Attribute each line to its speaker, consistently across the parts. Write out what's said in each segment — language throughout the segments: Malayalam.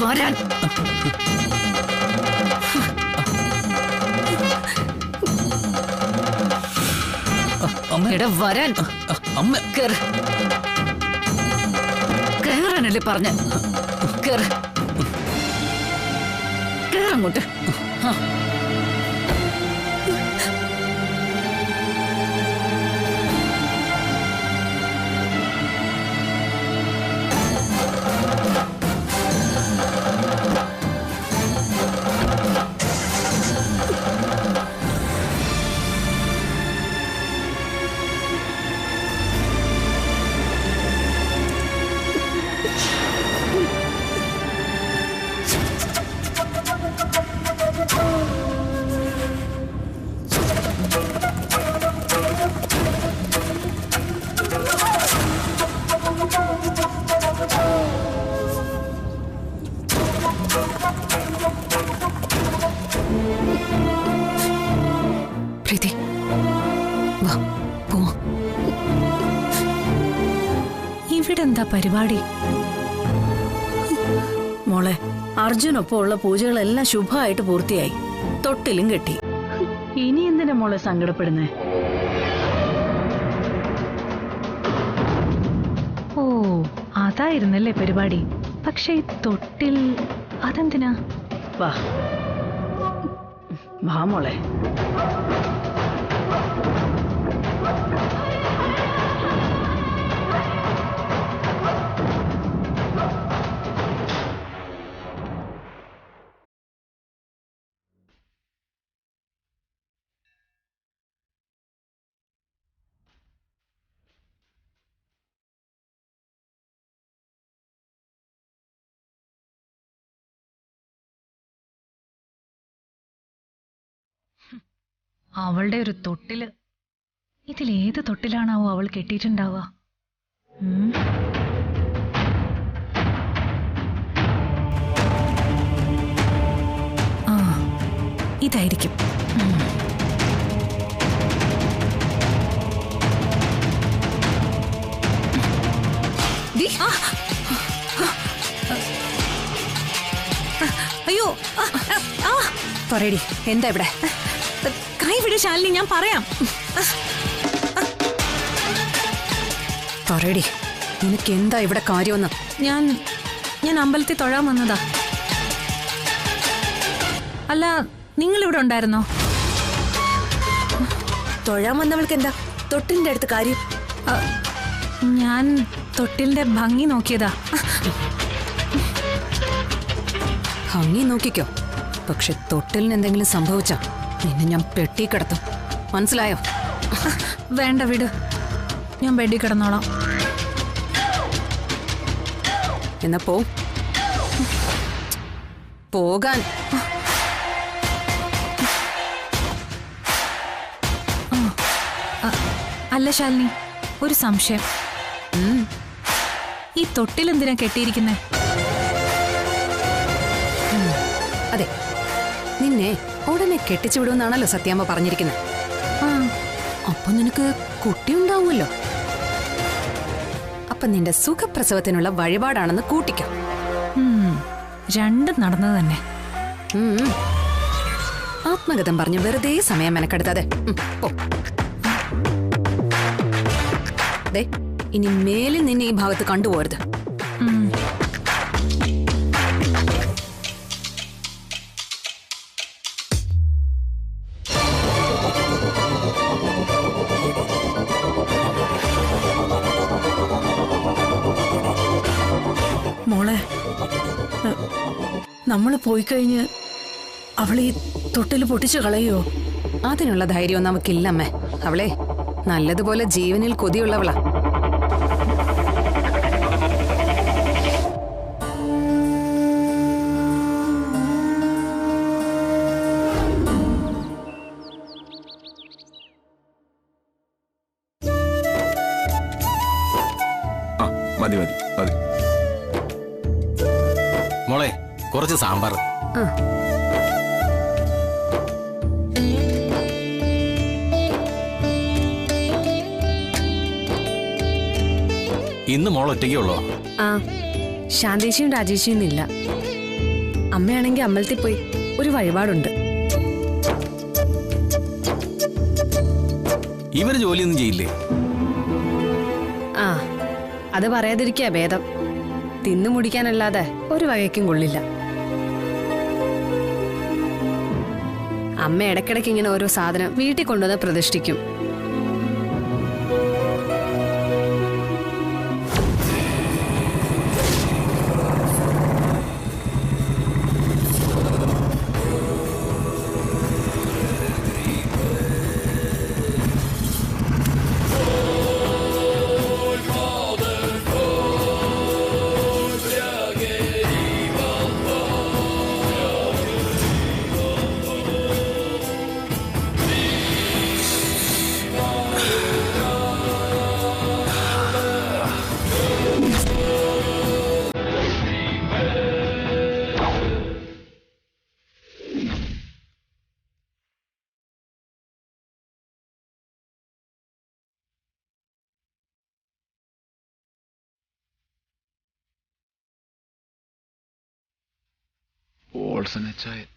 Speaker 1: വരാൻ. എടാ വരാൻ. കേറാനല്ലേ പറഞ്ഞ? കേറങ്ങോട്ട്.
Speaker 2: ഇവിടെന്താ പരിപാടി?
Speaker 3: മോളെ, അർജുനൊപ്പം ഉള്ള പൂജകളെല്ലാം ശുഭമായിട്ട് പൂർത്തിയായി. തൊട്ടിലും കെട്ടി. ഇനി എന്തിനാ മോളെ സങ്കടപ്പെടുന്നേ?
Speaker 2: ഓ, അതായിരുന്നല്ലേ പരിപാടി. പക്ഷെ ഈ തൊട്ടിൽ അതെന്തിനാ?
Speaker 3: വാ വാ മോളെ.
Speaker 2: അവളുടെ ഒരു തൊട്ടില്. ഇതിലേത് തൊട്ടിലാണാവോ അവൾ കെട്ടിയിട്ടുണ്ടാവുക? ആ, ഇതായിരിക്കും. അയ്യോ,
Speaker 1: പറയടി, എന്താ ഇവിടെ?
Speaker 2: കൈവിട് ശാലിനി, ഞാൻ പറയാം.
Speaker 1: പറയടി, നിനക്ക് എന്താ ഇവിടെ കാര്യമെന്ന്?
Speaker 2: ഞാൻ അമ്പലത്തിൽ തൊഴാൻ വന്നതാ. അല്ല, നിങ്ങളിവിടെ ഉണ്ടായിരുന്നോ?
Speaker 1: തൊഴാൻ വന്നവൾക്ക് എന്താ തൊട്ടിലിന്റെ അടുത്ത് കാര്യം?
Speaker 2: ഞാൻ തൊട്ടിലിന്റെ ഭംഗി നോക്കിയതാ.
Speaker 1: ഭംഗി നോക്കിക്കോ, പക്ഷെ തൊട്ടിലിന് എന്തെങ്കിലും സംഭവിച്ചാ നിന്നെ ഞാൻ പെട്ടി കിടത്തും. മനസ്സിലായോ?
Speaker 2: വേണ്ട, വിട്. ഞാൻ ബെഡിൽ കിടന്നോളാം.
Speaker 1: എന്നാ പോകാൻ.
Speaker 2: അല്ല ശാലിനി, ഒരു സംശയം. ഈ തൊട്ടിലെന്തിനാ കെട്ടിയിരിക്കുന്നേ?
Speaker 1: അതെ, നിന്നെ ഉടനെ കെട്ടിച്ചു വിടുമെന്നാണല്ലോ സത്യാമ്മ പറഞ്ഞിരിക്കുന്നത്. അപ്പൊ നിനക്ക് കുട്ടിയുണ്ടാവുമല്ലോ. അപ്പൊ നിന്റെ സുഖപ്രസവത്തിനുള്ള വഴിപാടാണെന്ന് കൂട്ടിക്കോ.
Speaker 2: രണ്ടും നടന്നത് തന്നെ.
Speaker 1: ആത്മഗതം പറഞ്ഞ് വെറുതെ സമയം മെനക്കെടുത്താതെ ഇനി മേലിൽ നിന്നെ ഈ ഭാഗത്ത് കണ്ടുപോകരുത്.
Speaker 3: മോളെ, നമ്മൾ പോയി കഴിഞ്ഞ് അവൾ ഈ തൊട്ടിൽ പൊട്ടിച്ചു കളയോ?
Speaker 1: അതിനുള്ള ധൈര്യം നമുക്കില്ലമ്മേ. അവളെ നല്ലതുപോലെ ജീവനിൽ കൊതിയുള്ളവളാ.
Speaker 4: മതി മതി മതി മോളെ, കുറച്ച് സാമ്പാർ. ഇന്ന് മോൾ ഒറ്റയ്ക്കുള്ളോ?
Speaker 1: ശാന്തേശിയും രാജേശിയും ഇല്ല.
Speaker 5: അമ്മയാണെങ്കിൽ അമ്പലത്തിൽ പോയി ഒരു വഴിപാടുണ്ട്.
Speaker 4: ഇവര് ജോലിയൊന്നും ചെയ്യില്ലേ?
Speaker 5: ആ, അത് പറയാതിരിക്കാ ഭേദം. തിന്നു മുടിക്കാനല്ലാതെ ഒരു വകയ്ക്കും കൊള്ളില്ല. അമ്മ ഇടയ്ക്കിടയ്ക്ക് ഇങ്ങനെ ഓരോ സാധനം വീട്ടിൽ കൊണ്ടുവന്ന് പ്രതിഷ്ഠിക്കും.
Speaker 6: Olsen-Zeit.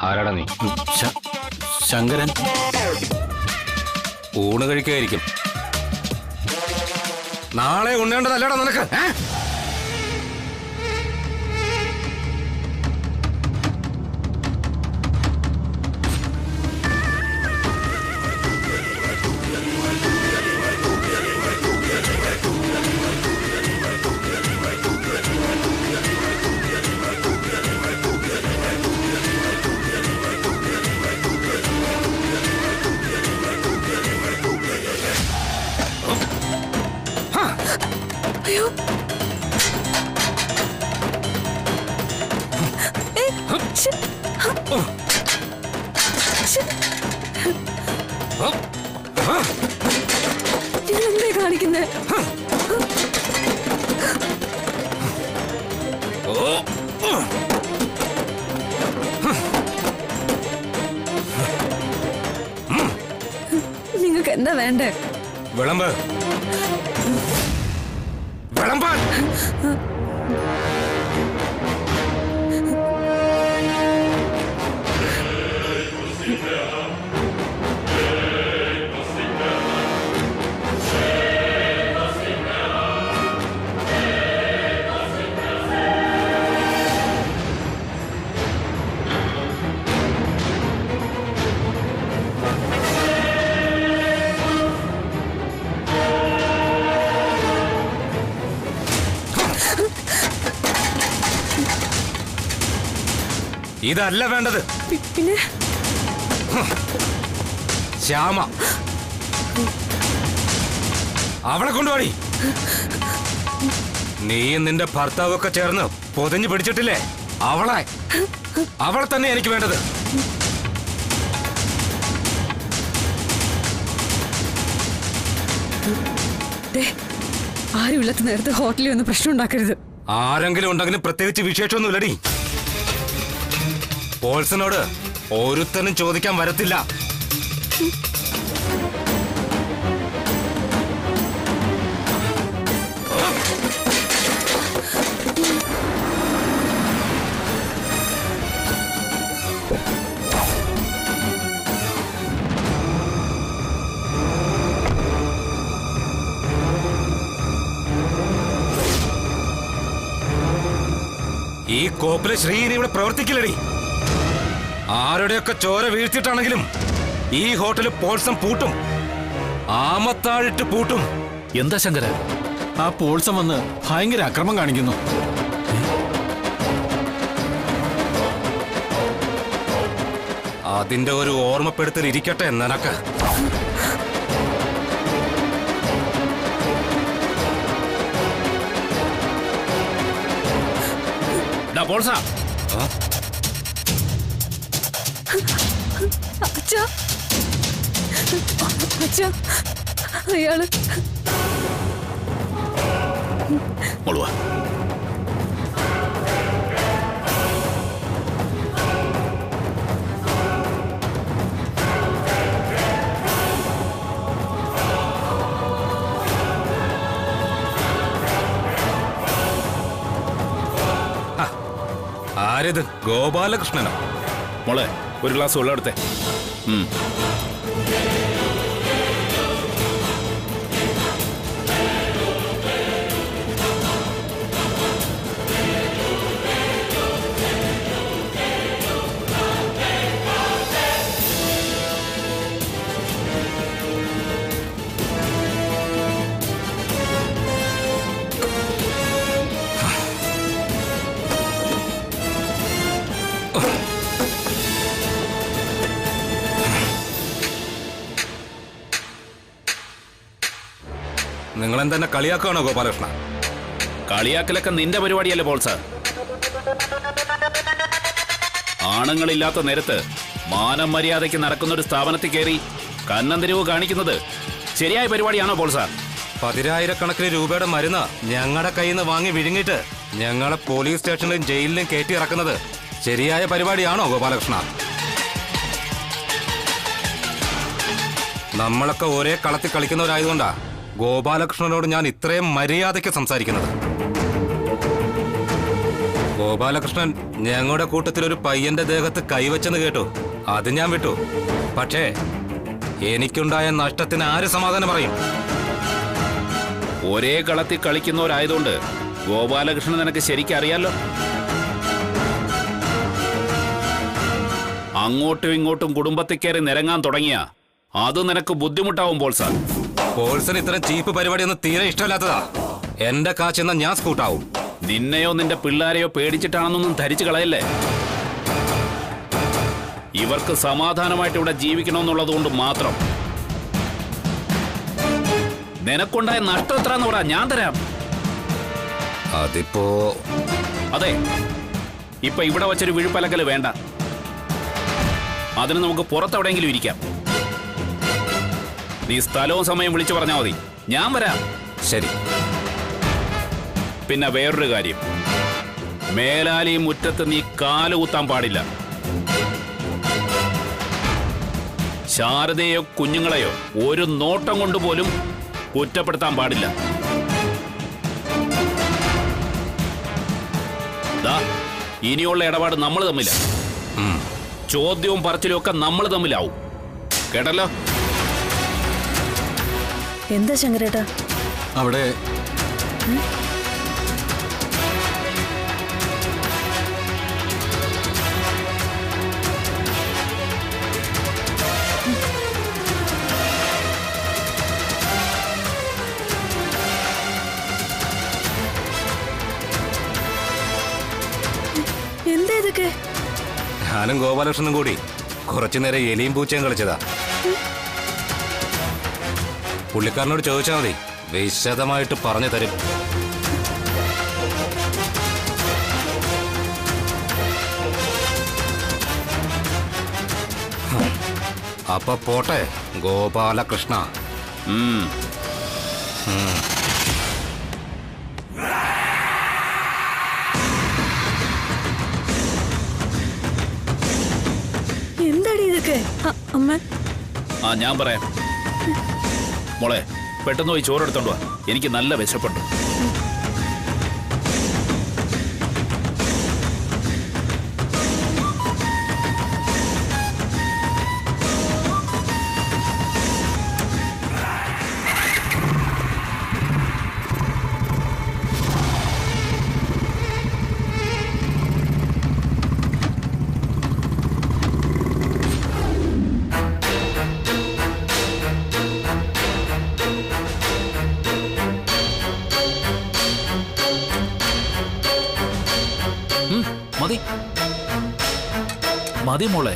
Speaker 4: ആരാടാ നീ? ശങ്കരൻ. ഊണ് കഴിക്കായിരിക്കും. നാളെ ഉണ്ണേണ്ടതല്ലടാ നിനക്ക്.
Speaker 5: ഇതെന്തേ കാണിക്കുന്നേ? നിങ്ങൾക്ക് എന്താ വേണ്ടേ?
Speaker 4: വിളമ്പ്. വിളമ്പാൻ. ഇതല്ല വേണ്ടത്.
Speaker 5: പിന്നെ
Speaker 4: ശ്യാമ, അവളെ കൊണ്ടുപോടി. നീയും നിന്റെ ഭർത്താവൊക്കെ ചേർന്ന് പൊതിഞ്ഞു പിടിച്ചിട്ടില്ലേ അവളെ തന്നെ എനിക്ക് വേണ്ടത്.
Speaker 5: ആരും ഇല്ലാത്ത നേരത്തെ ഹോട്ടലിൽ വന്ന് പ്രശ്നം ഉണ്ടാക്കരുത്.
Speaker 4: ആരെങ്കിലും ഉണ്ടെങ്കിലും പ്രത്യേകിച്ച് വിശേഷമൊന്നുമില്ലടി. പോൾസനോട് ഒരുത്തനും ചോദിക്കാൻ വരത്തില്ല. ഈ കോപ്പിലെ ശ്രീനി ഇവിടെ പ്രവർത്തിക്കില്ലടി. ആരുടെയൊക്കെ ചോര വീഴ്ത്തിയിട്ടാണെങ്കിലും ഈ ഹോട്ടൽ പോൾസം പൂട്ടും. ആമത്താഴിട്ട് പൂട്ടും.
Speaker 6: എന്താ ശങ്കര, ആ പോൾസം വന്ന് ഭയങ്കര അക്രമം കാണിക്കുന്നു.
Speaker 4: അതിന്റെ ഒരു ഓർമ്മപ്പെടുത്തൽ ഇരിക്കട്ടെ നിനക്ക്. പോൾസ,
Speaker 5: അച്ഛാ അച്ഛാ, അയാള്
Speaker 7: മോളുവ.
Speaker 4: ആരിത്? ഗോപാലകൃഷ്ണനോ?
Speaker 7: മോളെ, ഒരു ഗ്ലാസ് വെള്ളം എടുത്തേ.
Speaker 4: നിങ്ങളെന്തെന്നെ കളിയാക്കുകയാണോ ഗോപാലകൃഷ്ണ?
Speaker 7: കളിയാക്കലൊക്കെ നിന്റെ പരിപാടിയല്ലേ പോൾസ. ആണുങ്ങളില്ലാത്ത നേരത്ത് മാനം മര്യാദയ്ക്ക് നടക്കുന്ന ഒരു സ്ഥാപനത്തിൽ കയറി കന്നന്തിരിവ് കാണിക്കുന്നത് ശരിയായ പരിപാടിയാണോ പോൾസ?
Speaker 4: 10,000 രൂപയുടെ മരുന്ന് ഞങ്ങളുടെ കയ്യിൽ നിന്ന് വാങ്ങി വിഴുങ്ങിട്ട് ഞങ്ങളെ പോലീസ് സ്റ്റേഷനിലും ജയിലിലും കയറ്റി ഇറക്കുന്നത് ശരിയായ പരിപാടിയാണോ ഗോപാലകൃഷ്ണ? നമ്മളൊക്കെ ഒരേ കളത്തിൽ കളിക്കുന്നവരായതുകൊണ്ടാ ഗോപാലകൃഷ്ണനോട് ഞാൻ ഇത്രയും മര്യാദയ്ക്ക് സംസാരിക്കുന്നത്. ഗോപാലകൃഷ്ണൻ ഞങ്ങളുടെ കൂട്ടത്തിൽ ഒരു പയ്യന്റെ ദേഹത്ത് കൈവച്ചെന്ന് കേട്ടു. അത് ഞാൻ വിട്ടു. പക്ഷേ എനിക്കുണ്ടായ നഷ്ടത്തിന് ആര് സമാധാനം പറയും?
Speaker 7: ഒരേ കളത്തിൽ കളിക്കുന്നവരായതുകൊണ്ട് ഗോപാലകൃഷ്ണൻ നിനക്ക് ശരിക്കും അറിയാലോ. അങ്ങോട്ടും ഇങ്ങോട്ടും കുടുംബത്തിൽ കയറി നിരങ്ങാൻ തുടങ്ങിയ അത് നിനക്ക് ബുദ്ധിമുട്ടാവും പോൾസ.
Speaker 4: പോൾസന് ഇത്തരം ചീപ്പ് പരിപാടിയൊന്നും തീരെ ഇഷ്ടമില്ലാത്തതാ. എന്റെ കാശെന്ന ഞാൻ സ്കൂട്ടാവും.
Speaker 7: നിന്നെയോ നിന്റെ പിള്ളേരെയോ പേടിച്ചിട്ടാണെന്നൊന്നും ധരിച്ചു കളയല്ലേ. ഇവർക്ക് സമാധാനമായിട്ട് ഇവിടെ ജീവിക്കണമെന്നുള്ളത് കൊണ്ട് മാത്രം. നിനക്കുണ്ടായ നഷ്ടം എത്രയെന്ന് പറ, ഞാൻ തരാം.
Speaker 4: അതിപ്പോ
Speaker 7: അതെ, ഇപ്പൊ ഇവിടെ വച്ചൊരു വിഴുപ്പലക്കല് വേണ്ട. അതിന് നമുക്ക് പുറത്തെവിടെയെങ്കിലും ഇരിക്കാം. നീ സ്ഥലവും സമയം വിളിച്ചു പറഞ്ഞാൽ മതി, ഞാൻ വരാം.
Speaker 4: ശരി.
Speaker 7: പിന്നെ വേറൊരു കാര്യം, മേലാലി മുറ്റത്ത് നീ കാലുകുത്താൻ പാടില്ല. ശാരദയോ കുഞ്ഞുങ്ങളെയോ ഒരു നോട്ടം കൊണ്ടുപോലും കുറ്റപ്പെടുത്താൻ പാടില്ല. ഇനിയുള്ള ഇടപാട് നമ്മൾ തമ്മില. ചോദ്യവും പറച്ചിലും ഒക്കെ നമ്മൾ തമ്മിലാവും. കേട്ടല്ലോ?
Speaker 3: എന്താ ശങ്കരേട്ടാ
Speaker 6: അവിടെ
Speaker 3: എന്താ ഇതൊക്കെ?
Speaker 4: ഞാനും ഗോപാലകൃഷ്ണനും കൂടി കുറച്ചു നേരം എലിയും പൂച്ചയും കളിച്ചതാ. പുള്ളിക്കാരനോട് ചോദിച്ചാൽ മതി, വിശദമായിട്ട് പറഞ്ഞു തരും. അപ്പൊ പോട്ടെ ഗോപാലകൃഷ്ണ.
Speaker 3: എന്താടി ഇതൊക്കെ? അമ്മ,
Speaker 7: ഞാൻ പറയാം. മോളെ, പെട്ടെന്ന് പോയി ചോറെടുത്തോണ്ട് വാ, എനിക്ക് നല്ല വിശപ്പുണ്ട്. മതി മതി മോളെ,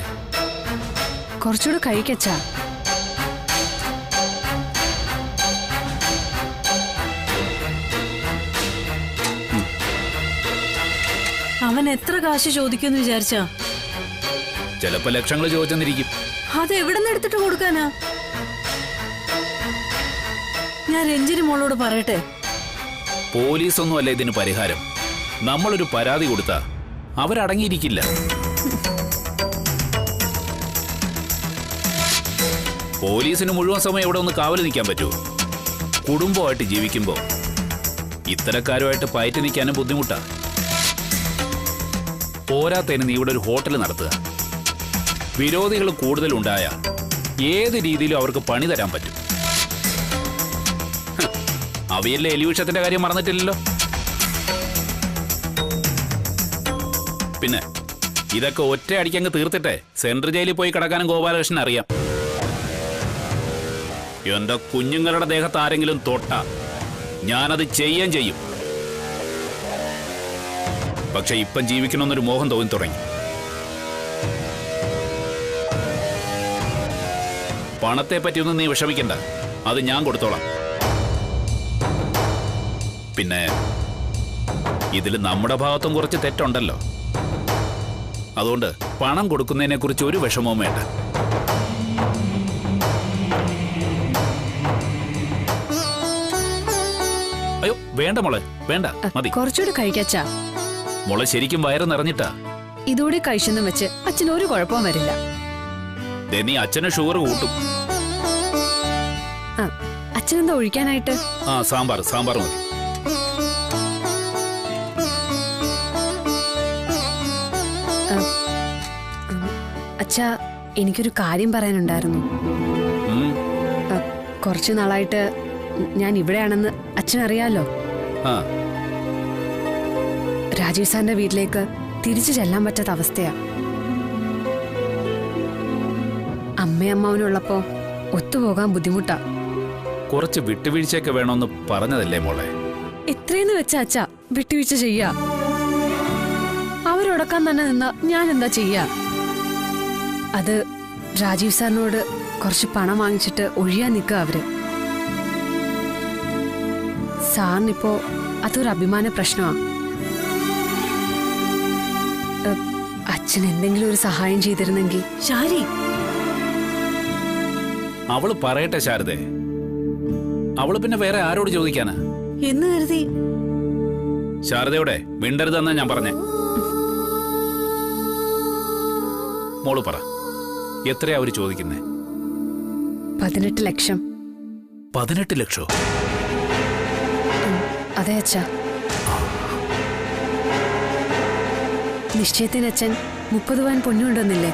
Speaker 5: കുറച്ചുകൂടെ കഴിക്കച്ചാ.
Speaker 3: അവൻ എത്ര കാശ് ചോദിക്കുമെന്ന് വിചാരിച്ചാ?
Speaker 7: ചിലപ്പോ ലക്ഷങ്ങൾ ചോദിച്ചെന്നിരിക്കും.
Speaker 3: അത് എവിടെ നിന്ന് എടുത്തിട്ട് കൊടുക്കാനാ? ഞാൻ രഞ്ജിനി മോളോട് പറയട്ടെ?
Speaker 7: പോലീസൊന്നുമല്ല ഇതിന് പരിഹാരം. നമ്മളൊരു പരാതി കൊടുത്താ അവരടങ്ങിയിരിക്കില്ല. പോലീസിന് മുഴുവൻ സമയം ഇവിടെ ഒന്ന് കാവൽ നിൽക്കാൻ പറ്റുമോ? കുടുംബമായിട്ട് ജീവിക്കുമ്പോ ഇത്തരക്കാരുമായിട്ട് പയറ്റി നിൽക്കാനും ബുദ്ധിമുട്ടാ. പോരാത്തതിന് നീ ഇവിടെ ഒരു ഹോട്ടൽ നടത്തുക. വിരോധികൾ കൂടുതലുണ്ടായ ഏത് രീതിയിലും അവർക്ക് പണി തരാൻ പറ്റും. അവയല്ലേ എലിവിഷത്തിന്റെ കാര്യം മറന്നിട്ടില്ലല്ലോ. പിന്നെ ഇതൊക്കെ ഒറ്റയടിക്കങ്ങ് തീർത്തിട്ടെ സെൻട്രൽ ജയിലിൽ പോയി കിടക്കാനും ഗോപാലകൃഷ്ണൻ അറിയാം. എന്റെ കുഞ്ഞുങ്ങളുടെ ദേഹത്ത് ആരെങ്കിലും തൊട്ട ഞാനത് ചെയ്യും. പക്ഷെ ഇപ്പം ജീവിക്കണമെന്നൊരു മോഹം തോന്നി തുടങ്ങി. പണത്തെ പറ്റിയൊന്നും നീ വിഷമിക്കണ്ട, അത് ഞാൻ കൊടുത്തോളാം. പിന്നെ ഇതിൽ നമ്മുടെ ഭാഗത്തും കുറച്ച് തെറ്റുണ്ടല്ലോ. അതുകൊണ്ട് പണം കൊടുക്കുന്നതിനെ കുറിച്ച് ഒരു വിഷമവും വേണ്ട. അയ്യോ വേണ്ട മോളെ, വേണ്ട, മതി.
Speaker 5: കുറച്ചുകൂടി കഴിക്കച്ചാ.
Speaker 7: മോളെ ശരിക്കും വയറ് നിറഞ്ഞിട്ടാ.
Speaker 5: ഇതോടെ കഴിച്ചെന്നും വെച്ച് അച്ഛന് ഒരു കുഴപ്പവും വരില്ല.
Speaker 7: നീ അച്ഛന് ഷുഗർ കൂട്ടും.
Speaker 5: അച്ഛനെന്താ ഒഴിക്കാനായിട്ട്?
Speaker 7: ആ സാമ്പാർ മതി.
Speaker 5: അച്ഛാ, എനിക്കൊരു കാര്യം പറയാനുണ്ടായിരുന്നു. കുറച്ചു നാളായിട്ട് ഞാൻ ഇവിടെയാണെന്ന് അച്ഛനറിയാലോ. രാജീവ് സാറിന്റെ വീട്ടിലേക്ക് തിരിച്ചു ചെല്ലാൻ പറ്റാത്ത അവസ്ഥയാ. അമ്മയമ്മാവനുള്ളപ്പോ ഒത്തുപോകാൻ ബുദ്ധിമുട്ടാ.
Speaker 7: കുറച്ച് വിട്ടുവീഴ്ചയൊക്കെ വേണമെന്ന് പറഞ്ഞതല്ലേ മോളെ?
Speaker 5: എത്രയെന്ന് വെച്ചാ അച്ഛാ വിട്ടുവീഴ്ച ചെയ്യാ? അവരൊടക്കാൻ തന്നെ നിന്നാ ഞാൻ എന്താ ചെയ്യാ? അത് രാജീവ് സാറിനോട് കുറച്ച് പണം വാങ്ങിച്ചിട്ട് ഒഴിയാൻ നിൽക്കുക അവര്. സാറിനിപ്പോ അതൊരു അഭിമാന പ്രശ്നമാ. അച്ഛൻ എന്തെങ്കിലും ഒരു സഹായം ചെയ്തിരുന്നെങ്കിൽ.
Speaker 3: ശാരി,
Speaker 7: അവള് പറയട്ടെ ശാരദേ. അവള് പിന്നെ വേറെ ആരോട് ചോദിക്കാനാ
Speaker 3: എന്ന് കരുതി.
Speaker 7: ശാരദയോടെ മിണ്ടരുതെന്നാ ഞാൻ പറഞ്ഞേ. മോള് പറ, എത്രയാ അവര് ചോദിക്കുന്നേ?
Speaker 5: 18 ലക്ഷം.
Speaker 7: 18 ലക്ഷോ?
Speaker 5: അതെ അച്ഛാ. നിശ്ചയത്തിന് അച്ഛൻ 30 പവൻ പൊന്നുകൊണ്ടുവന്നില്ലേ?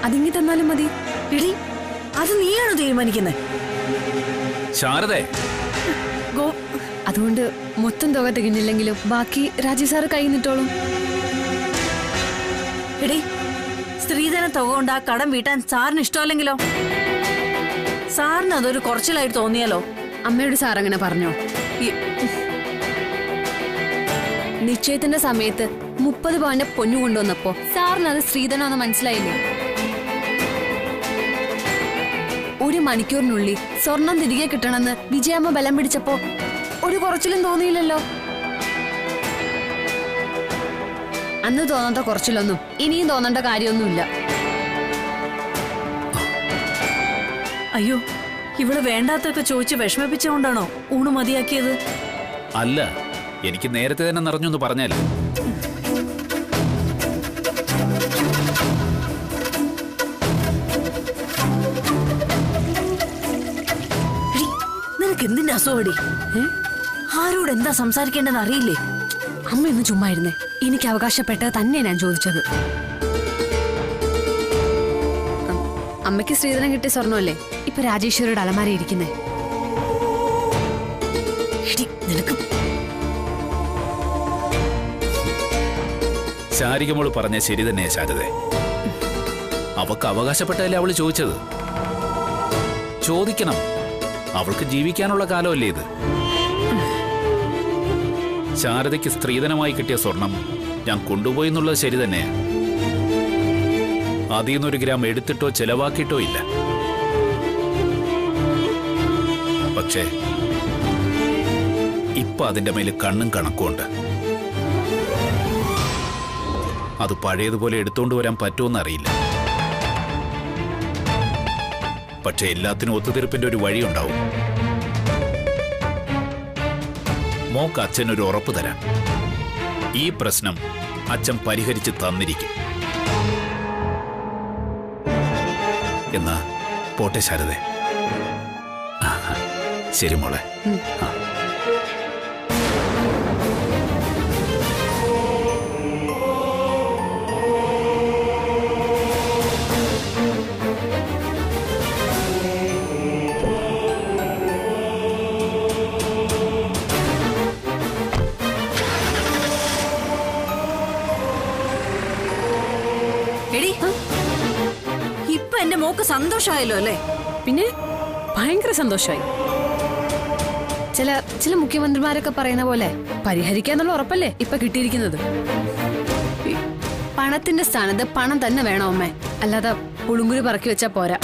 Speaker 5: അതിങ്ങി തന്നാലും മതി.
Speaker 3: എടി, അത് നീയാണോ തീരുമാനിക്കുന്നത്?
Speaker 7: ശാരദേ,
Speaker 5: അതുകൊണ്ട് മൊത്തം തുക തികഞ്ഞില്ലെങ്കിലും ബാക്കി രാജീവ് സാറ് കൈ നിട്ടോളും.
Speaker 3: എടി, സ്ത്രീധന തുക കൊണ്ട് ആ കടം വീട്ടാൻ സാറിന് ഇഷ്ടമല്ലെങ്കിലോ? സാറിന് അതൊരു കുറച്ചിലായിട്ട് തോന്നിയാലോ?
Speaker 5: അമ്മയോട് സാർ അങ്ങനെ പറഞ്ഞോ? നിശ്ചയത്തിന്റെ സമയത്ത് 30 പവന്റെ പൊന്നു കൊണ്ടുവന്നപ്പോ സാറിന് അത് സ്ത്രീധനമെന്ന് മനസ്സിലായില്ലേ? ഒരു മണിക്കൂറിനുള്ളിൽ സ്വർണം തിരികെ കിട്ടണമെന്ന് വിജയമ്മ ബലം പിടിച്ചപ്പോ ഒരു കുറച്ചിലും തോന്നിയില്ലല്ലോ. അന്ന് തോന്നാത്ത കുറച്ചിലൊന്നും ഇനിയും തോന്നേണ്ട കാര്യമൊന്നുമില്ല.
Speaker 3: അയ്യോ, ഇവള് വേണ്ടാത്തൊക്കെ ചോദിച്ച് വിഷമിപ്പിച്ചുകൊണ്ടാണോ ഊണ് മതിയാക്കിയത്?
Speaker 7: അല്ല, എനിക്ക് നേരത്തെ തന്നെ നിറഞ്ഞൊന്ന് പറഞ്ഞാലേ.
Speaker 3: നിനക്ക് എന്തിന്റെ അസുഖടി? ആരോട് എന്താ സംസാരിക്കേണ്ടെന്ന് അറിയില്ലേ?
Speaker 5: അമ്മയൊന്ന് ചുമ്മായിരുന്നേ. എനിക്ക് അവകാശപ്പെട്ടത് തന്നെ ഞാൻ ചോദിച്ചത്. അമ്മയ്ക്ക് സ്ത്രീധനം കിട്ടിയ സ്വർണ്ണമല്ലേ ഇപ്പൊ രാജേശ്വരിയുടെ അലമാര ഇരിക്കുന്നേ.
Speaker 3: നിനക്ക്
Speaker 7: ശാരികമോള് പറഞ്ഞ ശരി തന്നെയാ ശാരദേ. അവക്ക് അവകാശപ്പെട്ടല്ലേ അവള് ചോദിച്ചത്. ചോദിക്കണം, അവൾക്ക് ജീവിക്കാനുള്ള കാലമല്ലേ ഇത്. ശാരദയ്ക്ക് സ്ത്രീധനമായി കിട്ടിയ സ്വർണം ഞാൻ കൊണ്ടുപോയി എന്നുള്ളത് ശരി തന്നെയാ. അതിൽ നിന്നൊരു ഗ്രാം എടുത്തിട്ടോ ചെലവാക്കിയിട്ടോ ഇല്ല. പക്ഷേ ഇപ്പൊ അതിന്റെ മേല് കണ്ണും കണക്കുമുണ്ട്. അത് പഴയതുപോലെ എടുത്തോണ്ട് വരാൻ പറ്റുമെന്ന് അറിയില്ല. പക്ഷെ എല്ലാത്തിനും ഒത്തുതീർപ്പിന്റെ ഒരു വഴിയുണ്ടാവും. മോക്ക് അച്ഛൻ ഒരു ഉറപ്പ് തരാം. ഈ പ്രശ്നം അച്ഛൻ പരിഹരിച്ച് തന്നിരിക്കും. എന്നാ പോട്ടെ ശാരദേ. ശരി മോളെ.
Speaker 3: എടി, ഇപ്പൊ എന്റെ മോക്ക് സന്തോഷമായല്ലോ അല്ലേ?
Speaker 5: പിന്നെ ഭയങ്കര സന്തോഷമായി. ചില മുഖ്യമന്ത്രിമാരൊക്കെ പറയുന്ന പോലെ പരിഹരിക്കാന്നുള്ള ഉറപ്പല്ലേ ഇപ്പൊ കിട്ടിയിരിക്കുന്നത്. പണത്തിന്റെ സ്ഥാനത്ത് പണം തന്നെ വേണം അമ്മേ, അല്ലാതെ പുളുങ്കുരു പറക്കി വെച്ചാ പോരാ.